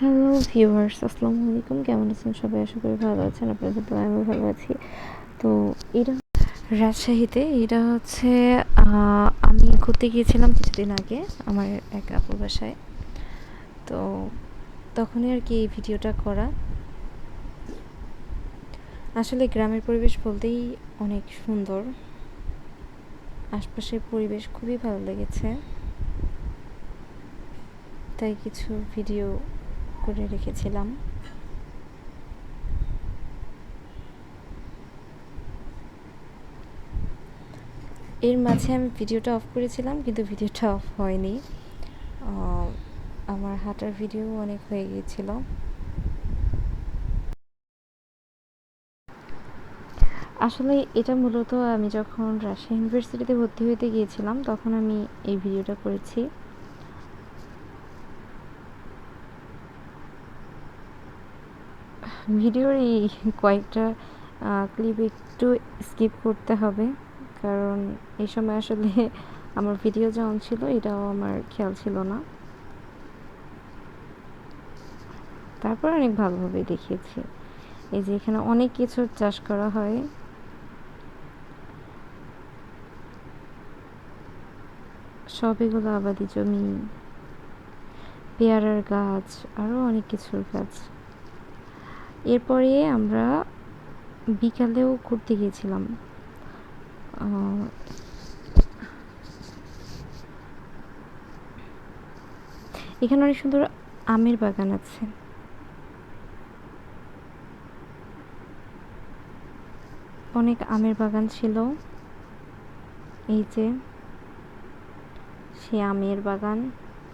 Hello viewers, আসসালামু আলাইকুম। কেমন আছেন সবাই? আশা করি ভালো আছেন। আপনাদের দোয়ায় আমি ভালো আছি। তো এটা রাজশাহীতে, এটা হচ্ছে আমি ঘুরতে গিয়েছিলাম কিছুদিন আগে আমার এক আপুর বাসায়। তো তখনই আর কি এই ভিডিওটা করা। আসলে গ্রামের পরিবেশ বলতেই অনেক সুন্দর, আশপাশের পরিবেশ খুবই ভালো লেগেছে, তাই কিছু ভিডিও করে রেখেছিলাম। এর মাঝে আমি ভিডিওটা অফ করেছিলাম, কিন্তু ভিডিওটা অফ হয়নি। আমার হাঁটার ভিডিও অনেক হয়ে গিয়েছিল। আসলে এটা মূলত আমি যখন রাজশাহী ইউনিভার্সিটিতে ভর্তি হতে গিয়েছিলাম তখন আমি এই ভিডিওটা করেছি। ভিডিওর এই কয়েকটা ক্লিপ একটু স্কিপ করতে হবে, কারণ এই সময় আসলে আমার ভিডিও যে অন ছিল এটাও আমার খেয়াল ছিল না। তারপর অনেক ভালোভাবে দেখিয়েছি। এই যে এখানে অনেক কিছু চাষ করা হয়, সব এগুলো আবাদি জমি, পেয়ারার গাছ, আরও অনেক কিছুর গাছ। এরপরে আমরা বিকালেও ঘুরতে গিয়েছিলাম। এখানে অনেক সুন্দর আমের বাগান আছে। অনেক আমের বাগান ছিল। এই যে সে আমের বাগান,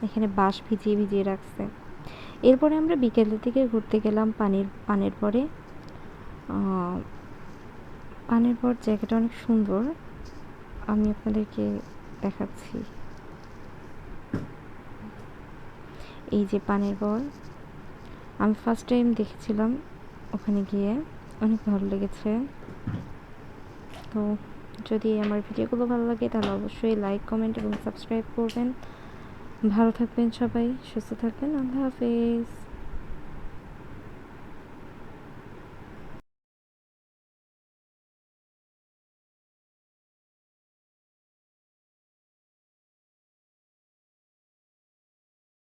এখানে বাঁশ ভিজিয়ে ভিজিয়ে রাখছে। এরপরে আমরা বিকেলের দিকে ঘুরতে গেলাম পানের পরে। পানের পর জায়গাটা অনেক সুন্দর, আমি আপনাদেরকে দেখাচ্ছি। এই যে পানের পর আমি ফার্স্ট টাইম দেখেছিলাম, ওখানে গিয়ে অনেক ভালো লেগেছে। তো যদি আমার ভিডিওগুলো ভালো লাগে তাহলে অবশ্যই লাইক, কমেন্ট এবং সাবস্ক্রাইব করবেন। ভালো থাকবেন সবাই, সুস্থ থাকবেন। আল্লাহ হাফেজ।